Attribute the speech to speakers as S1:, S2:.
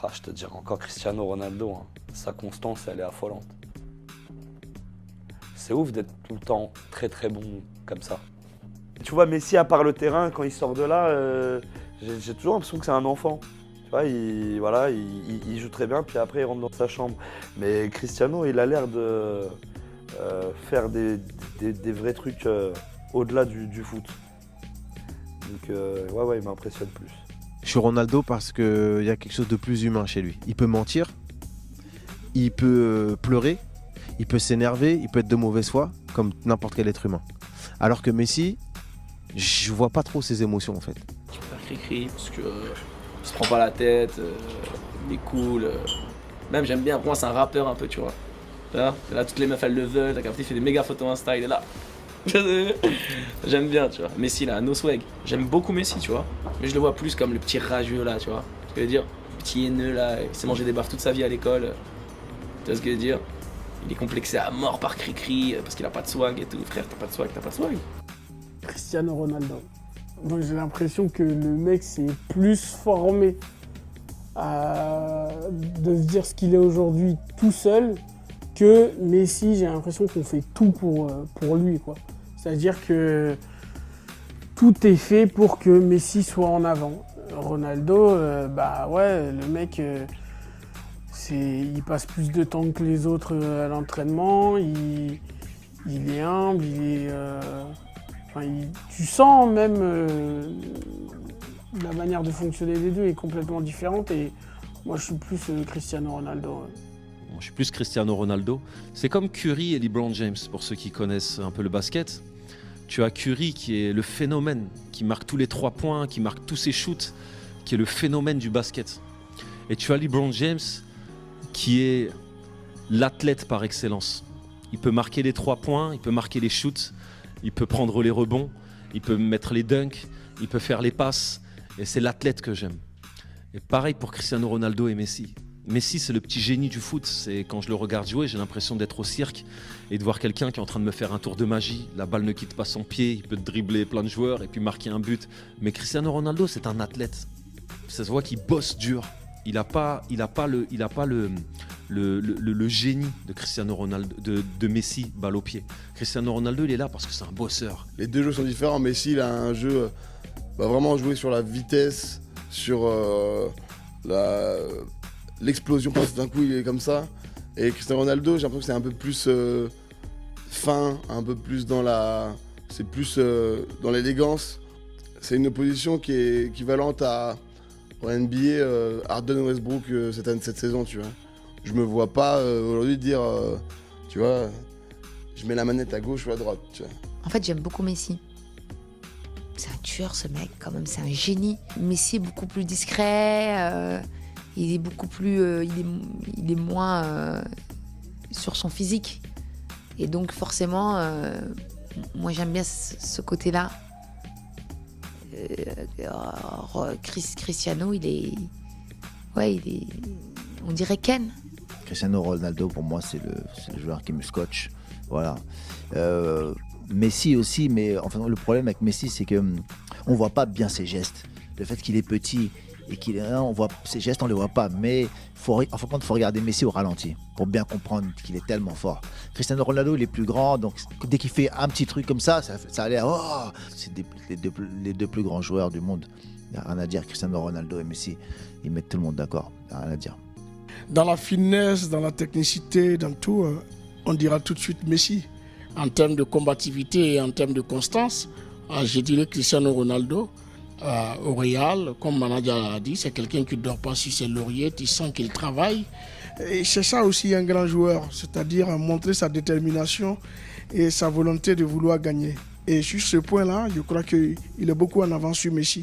S1: Ah, je te dirais encore Cristiano Ronaldo, hein. Sa constance, elle est affolante. C'est ouf d'être tout le temps très très bon comme ça. Tu vois, Messi, à part le terrain, quand il sort de là, j'ai toujours l'impression que c'est un enfant. Tu vois, il joue très bien, puis après il rentre dans sa chambre. Mais Cristiano, il a l'air de faire des vrais trucs au-delà du foot. Donc ouais, il m'impressionne plus.
S2: Je suis Ronaldo parce qu'il y a quelque chose de plus humain chez lui. Il peut mentir, il peut pleurer, il peut s'énerver, il peut être de mauvaise foi, comme n'importe quel être humain. Alors que Messi, je vois pas trop ses émotions en fait.
S3: Je préfère Cricri parce que il se prend pas la tête, il est cool. Même j'aime bien, pour moi c'est un rappeur un peu, tu vois. Là toutes les meufs elles le veulent, t'as capté, il fait des méga photos Insta, il est là. J'aime bien, tu vois. Messi là, no swag. J'aime beaucoup Messi, tu vois. Mais je le vois plus comme le petit rageux là, tu vois. Ce que je veux dire, le petit haineux là, il s'est mangé des baffes toute sa vie à l'école. Tu vois ce que je veux dire? Il est complexé à mort par Cricri parce qu'il a pas de swag et tout. Frère, t'as pas de swag, t'as pas de swag.
S4: Cristiano Ronaldo. Donc j'ai l'impression que le mec s'est plus formé à devenir ce qu'il est aujourd'hui tout seul que Messi. J'ai l'impression qu'on fait tout pour lui, quoi. C'est-à-dire que tout est fait pour que Messi soit en avant. Ronaldo, bah ouais, le mec, il passe plus de temps que les autres à l'entraînement, il est humble, tu sens même la manière de fonctionner des deux est complètement différente et moi je suis plus Cristiano Ronaldo. Ouais.
S5: Je suis plus Cristiano Ronaldo. C'est comme Curry et LeBron James, pour ceux qui connaissent un peu le basket. Tu as Curry qui est le phénomène, qui marque tous les 3 points, qui marque tous ses shoots, qui est le phénomène du basket. Et tu as LeBron James qui est l'athlète par excellence. Il peut marquer les 3 points, il peut marquer les shoots, il peut prendre les rebonds, il peut mettre les dunks, il peut faire les passes. Et c'est l'athlète que j'aime. Et pareil pour Cristiano Ronaldo et Messi. Messi, c'est le petit génie du foot. C'est quand je le regarde jouer, j'ai l'impression d'être au cirque et de voir quelqu'un qui est en train de me faire un tour de magie. La balle ne quitte pas son pied, il peut dribbler plein de joueurs et puis marquer un but. Mais Cristiano Ronaldo, c'est un athlète. Ça se voit qu'il bosse dur. Il n'a pas le génie de Cristiano Ronaldo, de Messi, balle au pied. Cristiano Ronaldo, il est là parce que c'est un bosseur.
S6: Les deux jeux sont différents. Messi, il a un jeu vraiment joué sur la vitesse, sur l'explosion, d'un coup il est comme ça. Et Cristiano Ronaldo, j'ai l'impression que c'est un peu plus fin, un peu plus dans c'est plus dans l'élégance. C'est une opposition qui est équivalente au NBA, Harden Westbrook cette saison, tu vois. Je me vois pas aujourd'hui dire, tu vois, je mets la manette à gauche ou à droite, tu vois.
S7: En fait, j'aime beaucoup Messi. C'est un tueur, ce mec, quand même, c'est un génie. Messi est beaucoup plus discret, il est beaucoup plus... il est moins sur son physique. Et donc, forcément, moi, j'aime bien ce côté-là. Cristiano, il est... On dirait Ken.
S8: Cristiano Ronaldo, pour moi, c'est le joueur qui me scotche. Voilà. Messi aussi, mais enfin, le problème avec Messi, c'est qu'on ne voit pas bien ses gestes. Le fait qu'il est petit et on voit ses gestes, on ne les voit pas. Mais il faut regarder Messi au ralenti pour bien comprendre qu'il est tellement fort. Cristiano Ronaldo, il est plus grand, donc dès qu'il fait un petit truc comme ça a l'air... Oh, c'est les deux plus grands joueurs du monde. Il n'y a rien à dire. Cristiano Ronaldo et Messi, ils mettent tout le monde d'accord. Il n'y a rien à dire.
S9: Dans la finesse, dans la technicité, dans tout, on dira tout de suite Messi. En termes de combativité et en termes de constance, je dirais Cristiano Ronaldo. Au Real, comme Manadia a dit, c'est quelqu'un qui ne dort pas sur ses lauriers, tu sens qu'il travaille. Et c'est ça aussi un grand joueur, c'est-à-dire montrer sa détermination et sa volonté de vouloir gagner. Et sur ce point-là, je crois qu'il est beaucoup en avance sur Messi.